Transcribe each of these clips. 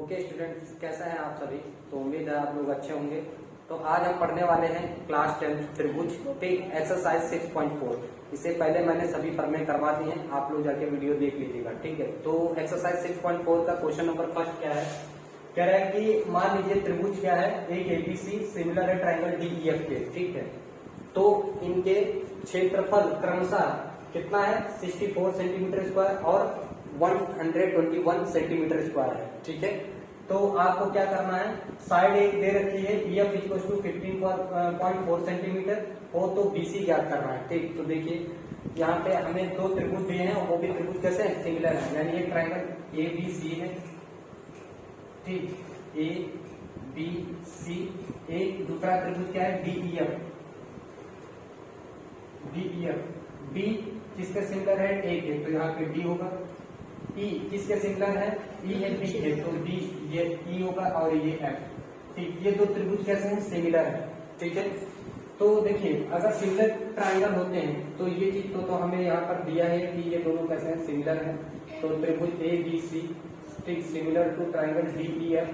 Okay students, कैसा है आप सभी। तो उम्मीद है आप लोग अच्छे होंगे। तो आज हम पढ़ने वाले हैं क्लास 10 त्रिभुज ठीक एक्सरसाइज 6.4। इससे पहले मैंने सभी फॉर्मेट करवा दी हैं, आप लोग जाके वीडियो देख लीजिएगा। ठीक है, तो एक्सरसाइज 6.4 का क्वेश्चन नंबर फर्स्ट क्या है। कह रहा है कि मान लीजिए त्रिभुज क्या है, एक एबीसी सिमिलर है ट्राइंगल डीईएफ के। ठीक है, तो इनके क्षेत्रफल क्रमशः कितना है, 64 सेंटीमीटर स्क्वायर और 121 सेंटीमीटर स्क्वायर है। ठीक है, तो आपको क्या करना है, साइड एक दे रखी है EF इक्वल टू 15.4 सेंटीमीटर हो, तो BC ज्ञात करना है। ठीक, तो देखिए यहाँ पे हमें दो त्रिभुज दिए हैं और वो भी त्रिभुज कैसे हैं, सिमिलर है, यानी एक ट्राइंगल ABC है। ठीक, ABC, एक दूसरा त्रिभुज क्या है DEF। D किसके सिमिलर है, एक है, तो यहाँ पे D होगा। E किसके सिमिलर है, E है B है, तो D ये E होगा और ये F। ठीक, ये दो त्रिभुज कैसे हैं, सिमिलर है। ठीक है, तो देखिए अगर सिमिलर ट्राइंगल होते हैं तो ये चीज तो हमें यहाँ पर दिया है कि ये दोनों कैसे हैं, सिमिलर हैं। तो त्रिभुज ABC ठीक सिमिलर टू ट्राइंगल DEF।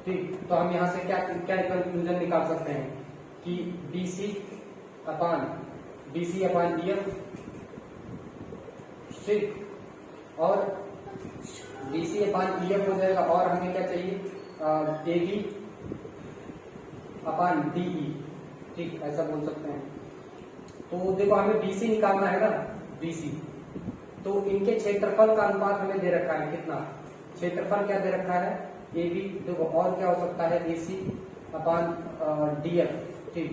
ठीक, तो हम यहाँ से क्या क्या कंक्लूजन निकाल सकते हैं कि BC अपान EF। ठीक, और BC अपान EF हो जाएगा, और हमें क्या चाहिए, AB अपान DE। ठीक, ऐसा बोल सकते हैं। तो देखो हमें BC निकालना है ना, BC, तो इनके क्षेत्रफल का अनुपात हमें दे रखा है, कितना क्षेत्रफल क्या दे रखा है, AB। देखो और क्या हो सकता है, AC अपान DF। ठीक,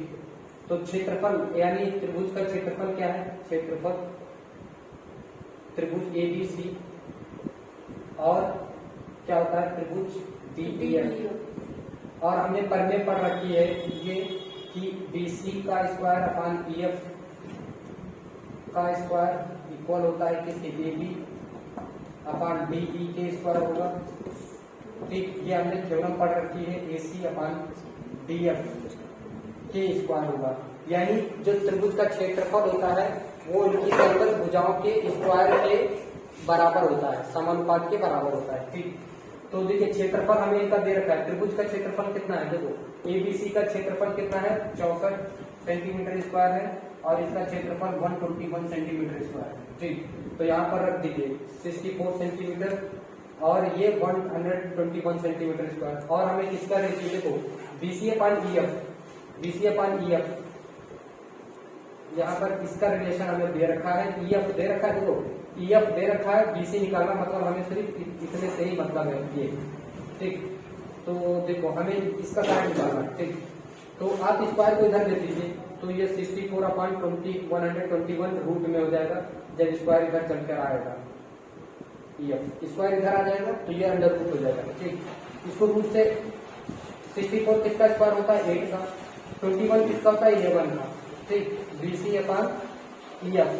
तो क्षेत्रफल यानी त्रिभुज का क्षेत्रफल क्या है, क्षेत्रफल त्रिभुज ABC और क्या होता है त्रिभुज DEF। और हमने पढ़ने पढ़ रखी है ये कि BC का स्क्वायर अपान EF का स्क्वायर इक्वल होता है किसके, AB अपान DE के स्क्वायर होगा। ठीक, ये हमने थ्योरम पढ़ रखी है, AC अपान DF के स्क्वायर होगा। यानी जो त्रिभुज का क्षेत्रफल होता है वो इनकी समतल भुजाओं के स्क्वायर के बराबर होता है, समानुपात के बराबर होता है। ठीक, तो देखिए क्षेत्रफल हमें इनका दे रखा है, त्रिभुज का क्षेत्रफल कितना है, देखो ABC का क्षेत्रफल कितना है, 64 सेंटीमीटर स्क्वायर है और इसका क्षेत्रफल 121 सेंटीमीटर स्क्वायर है। ठीक, तो यहाँ पर रख दीजिए 64 सेंटीमीटर और ये 121 सेंटीमीटर स्क्वायर। और हमें किसका रेशियो देखो, BC अपान EF, यहाँ पर इसका रिलेशन हमें दे रखा है, EF दे रखा है, देखो EF दे रखा है, BC निकालना मतलब हमें सिर्फ इतने से ही मतलब है ये। ठीक, तो देखो हमें इसका साइड निकालना है। ठीक, तो आप स्क्वायर को इधर ले दीजिए, तो ये 64 अपान 121 रूट में हो जाएगा, जब स्क्वायर इधर चल कर आएगा, EF स्क्वायर इधर आ जाएगा तो ये अंडर रूट हो जाएगा। ठीक, इसको रूट से 64 किसका स्क्वायर होता है, 8 का, 21 किसका होता है, 11 का। ठीक, BC अपान EF।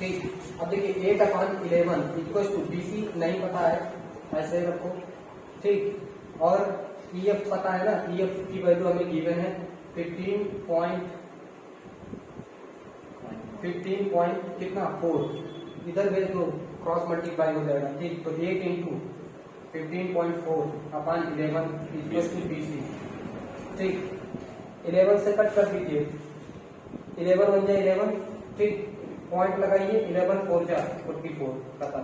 ठीक, अब देखिए 8 अपान 11 इक्वल टू BC नहीं पता है, ऐसे रखो। ठीक, और EF पता है ना, EF की वैल्यू हमें गिवन है 15 पॉइंट कितना 4, इधर भेज दो, क्रॉस मल्टीप्लाई हो जाएगा। ठीक, तो 8 into 15.4 upon 11 equal to BC। ठीक, 11 से कट कर दीजिए, 11 बन जाए 11। ठीक, पॉइंट लगाइए, 11 4 जा 44 खत्म।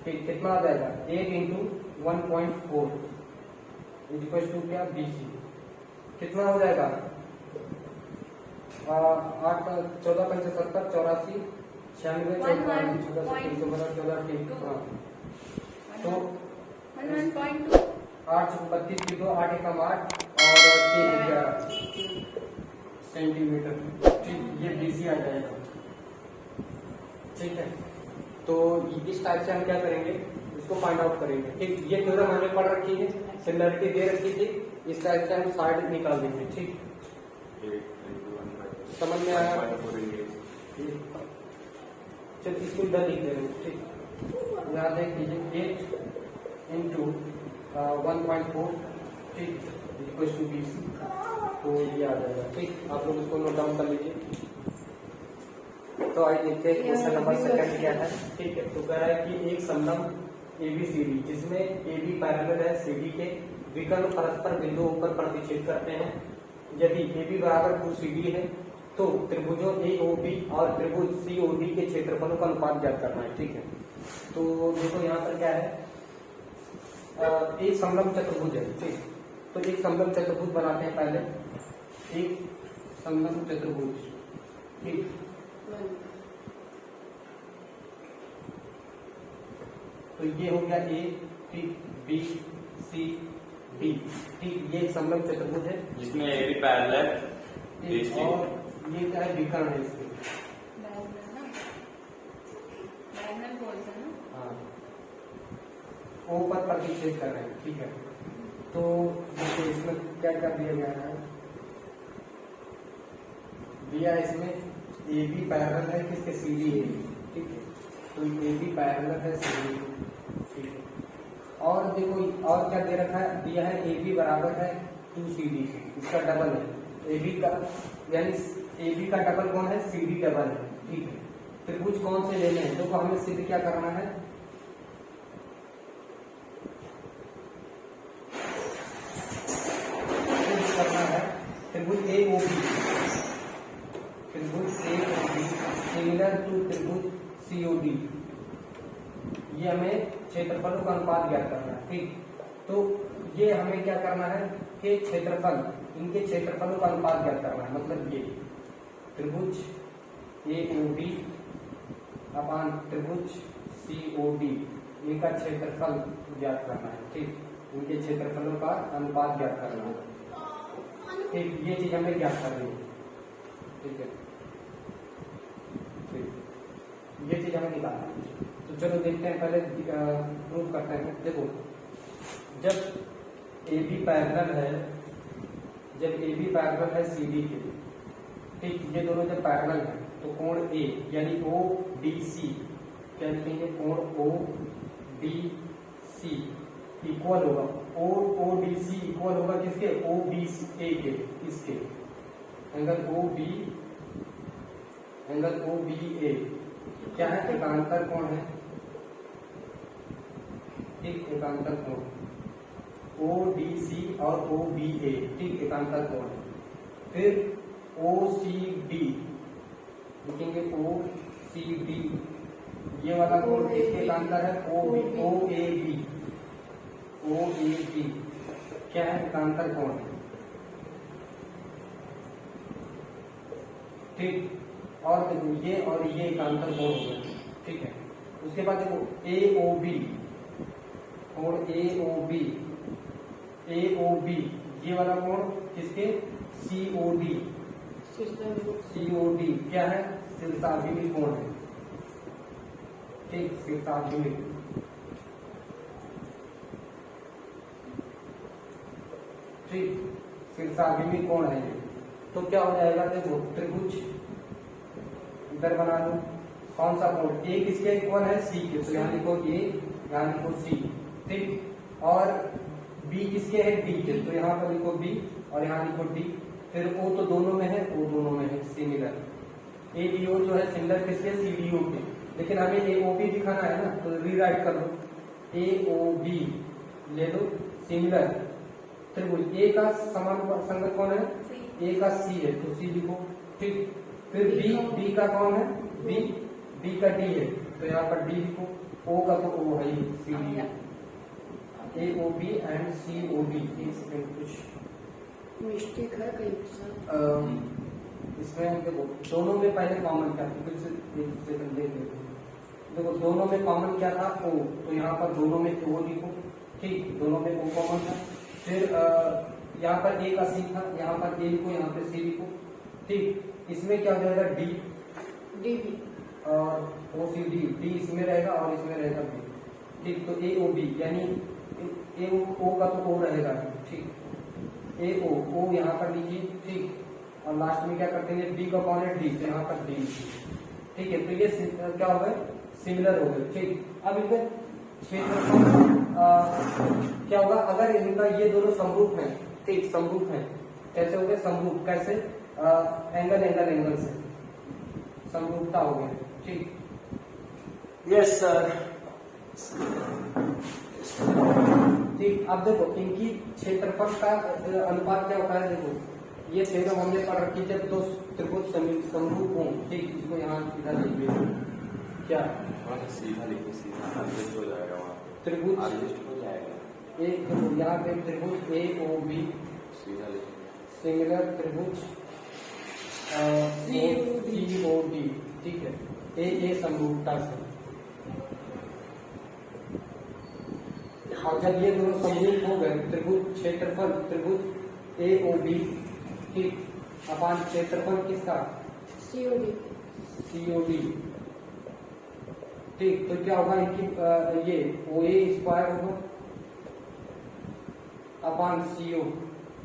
ठीक, कितना आ जाएगा, 8 इंटू 1.4 इक्वल टू क्या, BC कितना हो जाएगा, 8 14 5 70 84 96 14 ठीक। तो 8 32 की 2 8 एकम 8 और 3 11 सेंटीमीटर। ठीक, ये BC आ जाएगा। ठीक है, तो इस टाइप से हम क्या करेंगे, इसको फाइंड आउट करेंगे। ठीक, ये थ्योरम हमने पढ़ रखी है, सिमिलरिटी दे रखी थी, इस टाइप से हम साइड निकाल देंगे। ठीक, समझ में आया, चल इसको इधर लिख दे रहे हैं। ठीक, यहाँ देख लीजिए 8 इंटू 1.4 ठीक इक्वल टू BC, तो ये आ जाएगा। ठीक, आप लोग इसको नोट डाउन कर लीजिए। तो आइए देखते हैं क्वेश्चन नंबर सेकंड क्या है। ठीक है, तो कह रहा है कि एक समलंब ABCD, जिसमें AB पैरेलल है CD के, विकर्ण परस्पर बिंदुओं पर प्रतिच्छेद करते हैं। यदि AB बराबर 2CD है तो त्रिभुजों AOB और त्रिभुज COD के क्षेत्रफलों का अनुपात ज्ञात करना है। ठीक है, तो देखो यहाँ पर क्या है, एक समलंब चतुर्भुज है। ठीक, तो एक समलंब चतुर्भुज बनाते हैं पहले, एक समलंब चतुर्भुज। ठीक, तो ये हो गया A, ठीक, B, C, D। ठीक, ये एक समलंब चतुर्भुज है जिसमें AB पैरेलल और ये क्या है, विकर्ण है इसके। हाँ, O पर प्रतिच्छेद कर रहे हैं। ठीक है, तो देखो इसमें क्या क्या दिया गया है, दिया इसमें AB पैरेलल है किसके, CD है। ठीक है, तो AB पैरेलल है CD। ठीक है, और देखो और क्या दे रखा है, दिया है AB बराबर है 2CD, इसका डबल है AB का, यानी AB का डबल कौन है, CD डबल है। ठीक है, त्रिभुज कौन से लेने हैं, तो हमें सिद्ध क्या करना है, करना है त्रिभुज AOB, त्रिभुज AOB सिमिलर टू त्रिभुज COD, ये हमें क्षेत्रफलों का अनुपात ज्ञात करना है। ठीक, तो ये हमें क्या करना है कि क्षेत्रफल, इनके क्षेत्रफलों का अनुपात ज्ञात करना है। मतलब ये त्रिभुज AOB अपान त्रिभुज COD, इनका क्षेत्रफल ज्ञात करना है। ठीक, इनके क्षेत्रफलों का अनुपात ज्ञात करना है। ठीक, ये चीज हमें ज्ञात करनी है। ठीक है, ठीक, ये चीज हमें निकालना है। तो चलो देखते हैं, पहले प्रूफ करते हैं। देखो, जब AB पैरेलल है, जब AB पैरेलल है CD के, ठीक, ये दोनों जब पैरेलल है तो कोण A यानी ODC क्या लिखेंगे, कोण ODC इक्वल होगा, ODC इक्वल होगा किसके, OBA के, इसके एंगल OBA क्या है, एकांतर कोण है। ठीक, एकांतर कोण ODC और OBA, ठीक, एकांतर कोण है। फिर OCD लिखेंगे, OCD ये वाला कोण किसके एकांतर है, OAB क्या है, एकांतर कोण है। ठीक, और देखो ये और ये एकांतर कोण हो गया। ठीक है, उसके बाद देखो AOB और AOB ये वाला कोण किसके, COD क्या है, शीर्षाभिमुख कोण है। ठीक, शीर्षाभिमुख। ठीक, शीर्षाभिमुख कोण है ये। तो क्या हो जाएगा, देखो त्रिभुज इधर बना लो, कौन सा कोण, A किसके इक्वल है, C के, तो यहाँ लिखो A, यहाँ लिखो C। ठीक, और B किसके है, D के, तो यहाँ पर लिखो B और यहाँ लिखो D। फिर O तो दोनों में है, O दोनों में है, सिमिलर। ADO जो है सिमिलर किसके, CDO के, लेकिन हमें AOB दिखाना है ना, तो रीराइट कर लो, AOB ले लो, सिमिलर त्रिभुज A का समान संगत कौन है, A का C है, तो C लिखो। ठीक, फिर B का कौन है, B का D है, तो यहाँ पर D लिखो। O का तो O है, CD है। AOB एंड COD, इसमें कुछ मिस्टेक है कहीं, इसमें देखो दोनों में पहले कॉमन क्या था, फिर से एक सेकंड देख लेते हैं। देखो दोनों में कॉमन क्या था, O, तो यहाँ पर दोनों में O लिखो। ठीक, दोनों में O कॉमन था। फिर यहाँ पर A का C था, यहाँ पर A लिखो, यहाँ पे C लिखो। ठीक, इसमें क्या हो जाएगा, D और OCD, D इसमें रहेगा और इसमें रहेगा B। ठीक, तो AOB यानी O का तो O रहेगा। ठीक, O यहाँ पर लीजिए। ठीक, और लास्ट में क्या करते हैं, D का कौन है, D, तो यहाँ पर D। ठीक है, तो ये क्या हो गए, सिमिलर हो गए। ठीक, अब इनमें क्षेत्रफल क्या होगा, अगर इनका ये दोनों समरूप हैं। ठीक, समरूप हैं, कैसे हो गए, समरूप कैसे, एंगल से समरूपता हो गई। ठीक, यस सर, ठीक, अब देखो इनकी क्षेत्रफल का अनुपात क्या होता है। देखो ये थ्योरम हमने पढ़ रखी जब दो त्रिभुज समरूप हों। ठीक, इसको यहाँ इधर लिखिए क्या सीधा लिखो, सीधा एडजस्ट हो जाएगा, वहाँ त्रिभुज एडजस्ट हो जाएगा। एक यहाँ पे त्रिभुज ए ओ बी सीधा लिखो, सिंगुलर त्रिभुज सी ओ डी। ठीक है, ए समरूपता से। और जब ये दोनों समरूप हो गए त्रिभुज क्षेत्रफल त्रिभुज ए ओ बी ठीक अपान क्षेत्रफल किसका सीओडी सीओडी। ठीक, तो क्या होगा इनकी ये ओ ए स्क्वायर होगा अपान सीओ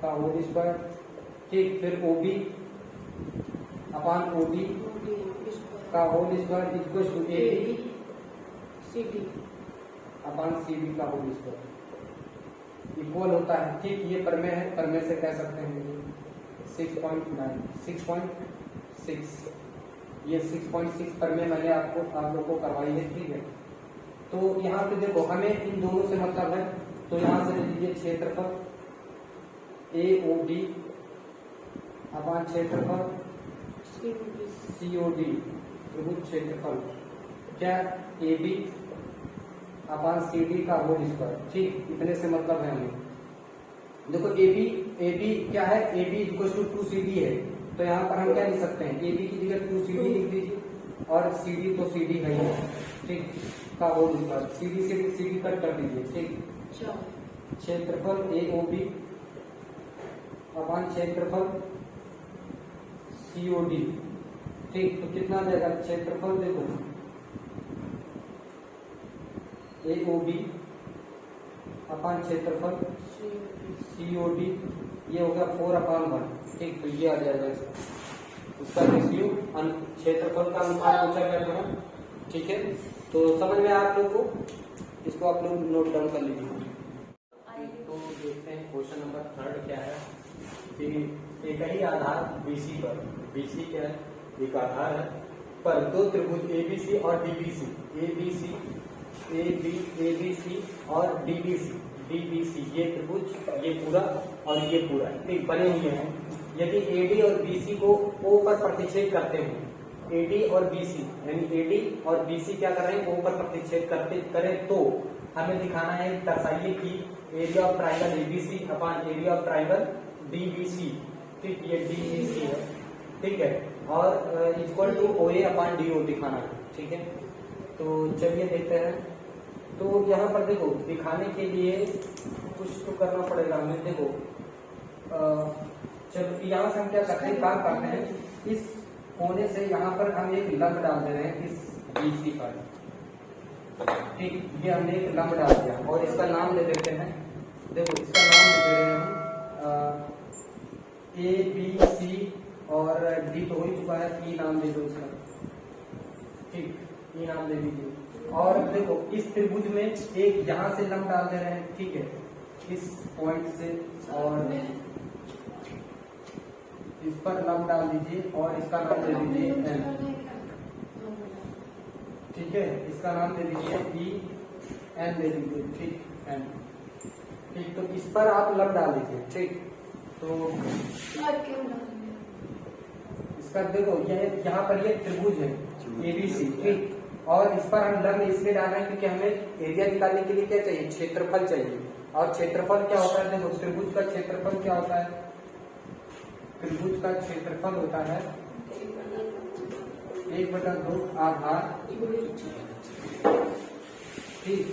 का होल स्क्वायर। ठीक, फिर O B upon O D का whole square equal to A CD upon C B का होल स्क्वायर इक्वल होता है। ठीक, ये प्रमेय है, प्रमेय से कह सकते हैं 6.6 ये 6.6 प्रमेय मैंने आप लोग को करवाई है। ठीक है, तो यहाँ पे देखो हमें इन दोनों से मतलब है, तो यहाँ से ले लीजिए क्षेत्रफल ए ओ डी अपान क्षेत्रफल सी ओ डी त्रिभुज क्षेत्रफल क्या A B upon C D का होल स्क्वायर। ठीक, इतने से मतलब है हमें। देखो ए बी क्या है, A B equal to 2CD है, तो यहाँ पर हम क्या लिख सकते हैं, ए बी की जगह 2CD लिख दीजिए और सी डी तो सी डी है। ठीक, का whole square C D cut कर दीजिए। ठीक, क्षेत्रफल ए ओ बी अपान क्षेत्रफल सी ओ डी। ठीक, तो कितना आ जाएगा क्षेत्रफल देखो ए ओ बी अपान क्षेत्रफल सीओडी ये हो गया 4/1। ठीक, तो ये आ जाएगा इसका रेशियो क्षेत्रफल का अनुपात पूछा गया था। ठीक है, तो समझ में आप लोग को, इसको आप लोग नोट डाउन कर लीजिए। तो देखते हैं क्वेश्चन नंबर 3 क्या है कि एक ही आधार बीसी पर, बीसी क्या है एक आधार है पर दो त्रिभुज एबीसी और डीबीसी एबीसी और डीबीसी ये त्रिभुज ये पूरा और ये पूरा ठीक बने हुए हैं। यदि एडी और बीसी को ओ पर प्रतिच्छेद करते हैं, एडी और बीसी यानी एडी और बीसी क्या कर रहे हैं ओ पर प्रतिच्छेद करते करें, तो हमें दिखाना है दर्शाइए कि area of triangle ABC upon area of triangle DBC. ठीक, ये डीबीसी है। ठीक है, और equal to O A upon D O दिखाना है। ठीक है, तो चलिए देखते हैं। तो यहाँ पर देखो दिखाने के लिए कुछ तो करना पड़ेगा हमें। देखो चलो यहाँ से हम क्या करते हैं, काम करते हैं, इस कोने से यहाँ पर हम एक लंब डाल दे रहे हैं इस बीसी पर। ठीक, ये हमने एक लंब डाल दिया और इसका नाम दे देते हैं। देखो इसका नाम दे रहे हैं हम ए बी सी और डी तो हो ही चुका है, ई नाम दे दो इसका। ठीक, ई नाम दे दीजिए। और देखो इस त्रिभुज में एक यहाँ से लंब डाल दे रहे हैं। ठीक है, इस पॉइंट से और इस पर लंब डाल दीजिए और इसका नाम दे दीजिए एन। ठीक है, इसका नाम दे दीजिए ई एन दे दीजिए। ठीक, एन। ठीक, तो इस पर आप लंब डाल दीजिए। ठीक, तो इसका देखो यह यहाँ पर ये त्रिभुज है एबीसी। ठीक, और इस पर हम लंब इसलिए डाल रहे हैं क्योंकि हमें एरिया निकालने के लिए क्या चाहिए, क्षेत्रफल चाहिए। और क्षेत्रफल क्या होता है, देखो त्रिभुज का क्षेत्रफल क्या होता है, त्रिभुज का क्षेत्रफल होता है 1/2 आधार। ठीक,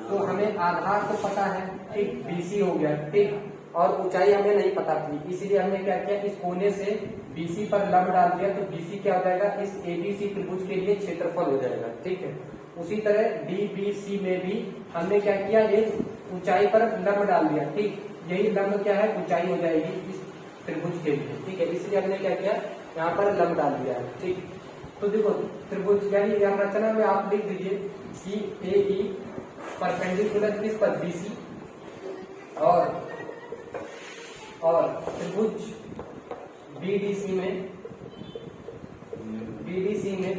तो हमें आधार तो पता है। ठीक, बीसी हो गया। ठीक, और ऊंचाई हमें नहीं पता थी, इसीलिए हमने क्या किया, इस कोने से बीसी पर लंब डाल दिया, तो बीसी क्या हो जाएगा, इस एबीसी त्रिभुज के लिए क्षेत्रफल हो जाएगा। ठीक है, उसी तरह डीबीसी में भी हमने क्या किया, एक ऊंचाई पर लंब डाल दिया। ठीक, यही लंब क्या है, ऊंचाई हो जाएगी इस त्रिभुज के लिए। ठीक है, इसलिए हमने क्या किया, यहाँ पर लंब डाल दिया है। ठीक, तो देखो त्रिभुज यानी रचना में आप लिख दीजिए सी ए ई परपेंडिकुलर किस पर, बीसी, और त्रिभुज बीडीसी में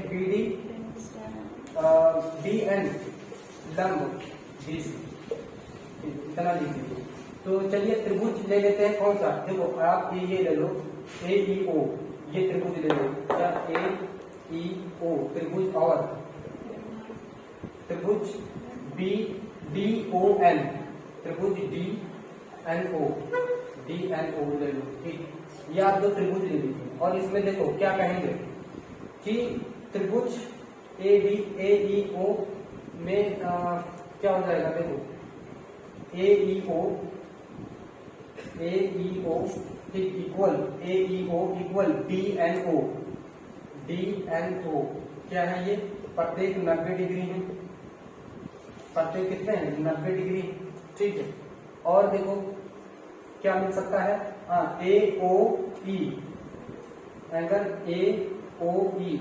बीडी डी एन लंब बी सी, इतना लिख दीजिए। तो चलिए त्रिभुज ले लेते हैं, कौन सा, देखो आप ये ले लो ए ई ओ, ये त्रिभुज ले लो, क्या ए ई ओ त्रिभुज, और त्रिभुज बी डी ओ एन, त्रिभुज D N O, D N O ले लो, ठीक। ये आप दो त्रिभुज ले लीजिए, और इसमें देखो क्या कहेंगे कि त्रिभुज ए डी ए ई ओ में क्या हो जाएगा, देखो ए ई ओ ठीक equal A E O equal D N O, D N O क्या है ये, प्रत्येक 90 डिग्री है, प्रत्येक कितने हैं 90 डिग्री, ठीक है। और देखो क्या मिल सकता है, ए O E, angle A O ई,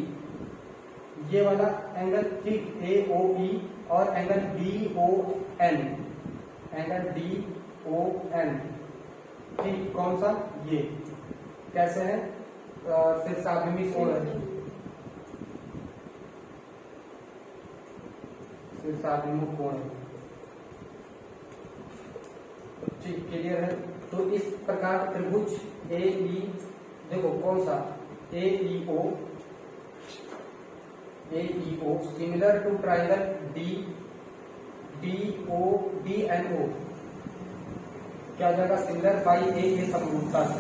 ये वाला एंगल, ठीक ए ओ ई, और angle D O N, angle D O N, ठीक कौन सा, ये कैसे है, शीर्षाभिमुख कोण है, शीर्षाभिमुख कोण है, ठीक क्लियर है। तो इस प्रकार त्रिभुज ए ई, देखो कौन सा, A E O similar to triangle D D O D N O, क्या हो जाएगा, सिमिलर बाई ए समरूपता से,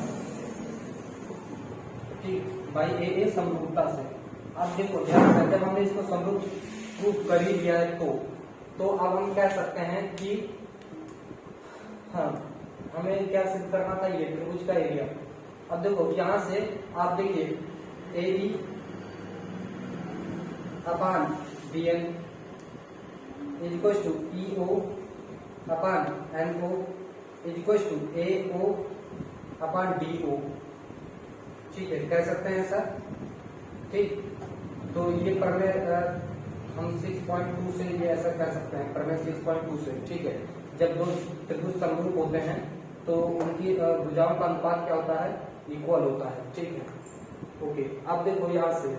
ठीक बाई ए समरूपता से। अब देखो ध्यान से, जब हमने इसको समरूप प्रूफ कर ही लिया है तो अब हम कह सकते हैं कि हाँ हमें क्या सिद्ध करना था, ये त्रिभुज का एरिया। अब देखो यहां से आप देखिए A B upon D N is equal to E O upon N O is equal to A O upon D O, ठीक है, कह सकते हैं ऐसा, ठीक। तो ये प्रमेय हम 6.2 से ये ऐसा कह सकते हैं, प्रमेय 6.2 से, ठीक है। जब दो त्रिभुज समरूप होते हैं तो उनकी भुजाओं का अनुपात क्या होता है, इक्वल होता है, ठीक है, ओके। अब देखो यहां से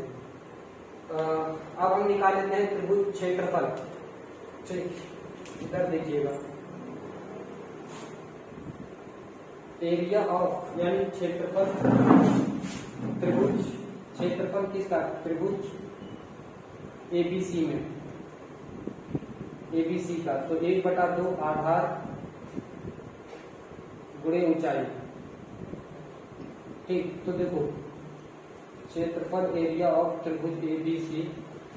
अब हम निकाल लेते हैं त्रिभुज क्षेत्रफल, ठीक, इधर देखिएगा, एरिया ऑफ यानी क्षेत्रफल, त्रिभुज क्षेत्रफल किसका, त्रिभुज एबीसी में, एबीसी का, तो 1/2 आधार गुणे ऊंचाई, ठीक। तो देखो क्षेत्रफल एरिया ऑफ त्रिभुज एबीसी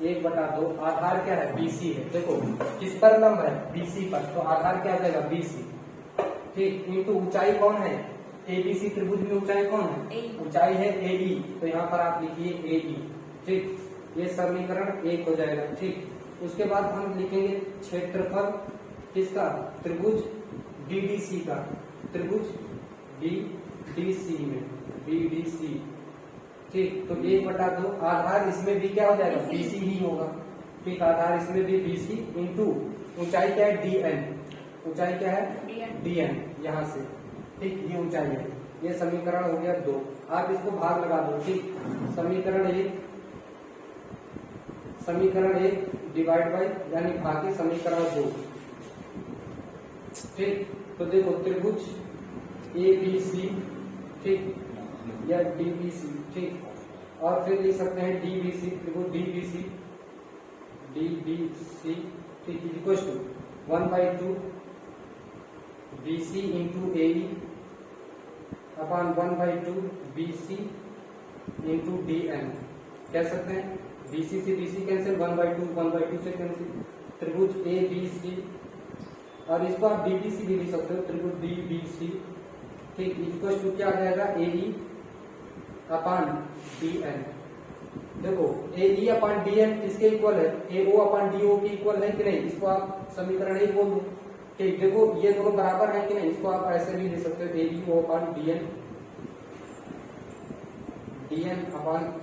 1/2, आधार क्या है, बीसी है, देखो किस पर लंब है, बीसी पर, तो आधार क्या हो जाएगा, बीसी, ठीक, इंटू ऊंचाई कौन है, एबीसी त्रिभुज में ऊंचाई कौन है, ऊंचाई है एई, तो यहाँ पर आप लिखिए एई, ठीक, ये समीकरण 1 हो जाएगा, ठीक। उसके बाद हम लिखेंगे क्षेत्रफल किसका, त्रिभुज डीडीसी का, त्रिभुज डीडीसी में, बीडीसी, ठीक। तो 1/2 आधार इसमें भी क्या हो जाएगा, बीसी ही होगा, ठीक, आधार इसमें भी बीसी इंटू ऊंचाई क्या है, डीएन, ऊंचाई क्या है, डीएन, यहाँ से, ठीक, ये ऊंचाई है। ये समीकरण हो गया 2, आप इसको भाग लगा दो, ठीक, समीकरण 1 डिवाइड बाई यानी भागी समीकरण 2, ठीक। तो देखो त्रिभुज ए बी सी, ठीक, या डीबीसी, ठीक, और फिर लिख सकते हैं डीबीसी, त्रिभुज डीबीसी, ठीक, equal to 1/2 BC into A upon 1/2 BC into D N, कह सकते हैं बीसी से बीसी कैंसिल, 1/2 से कैंसिल, त्रिभुज ए बी सी, और इसको आप डीबीसी भी लिख सकते हो, त्रिभुज डीबीसी, ठीक, इक्वल टू क्या आ जाएगा, ए अपान डी एन। देखो ए अपान डी एन किसके इक्वल है, ए ओ अपान डी ओ के इक्वल है कि नहीं, इसको आप समीकरण 1 बोल दो, ठीक। देखो ये दोनों बराबर है कि नहीं, इसको आप ऐसे भी ले सकते हो, ए ओ अपान डी एन अपान,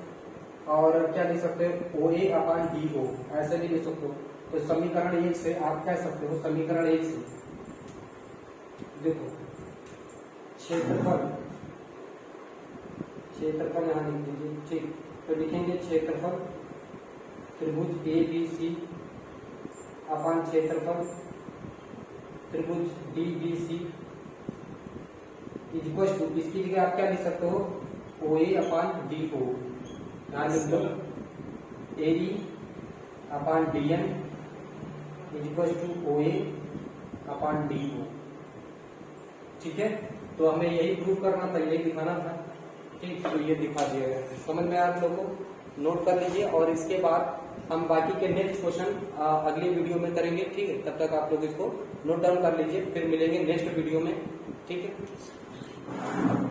और क्या लिख सकते हो, ओ ए अपान डी ओ, ऐसे भी लिख सकते हो। तो समीकरण 1 से आप कह सकते हो, समीकरण 1 से देखो क्षेत्रफल यहाँ लिख दीजिए, ठीक। तो लिखेंगे क्षेत्रफल त्रिभुज ए बी सी अपान क्षेत्रफल त्रिभुज D B C equal to, इसकी जगह आप क्या लिख सकते हो, ओ ए अपान डी ओ, यहाँ लिख लो A E upon D N equal to O A upon D O. ठीक है, तो हमें यही प्रूव करना था, यही दिखाना था। ठीक, तो ये दिखा दिया गया, समझ में आप लोगों को, नोट कर लीजिए। और इसके बाद हम बाकी के नेक्स्ट क्वेश्चन अगले वीडियो में करेंगे। ठीक है, तब तक आप लोग इसको नोट डाउन कर लीजिए, फिर मिलेंगे नेक्स्ट वीडियो में। ठीक है।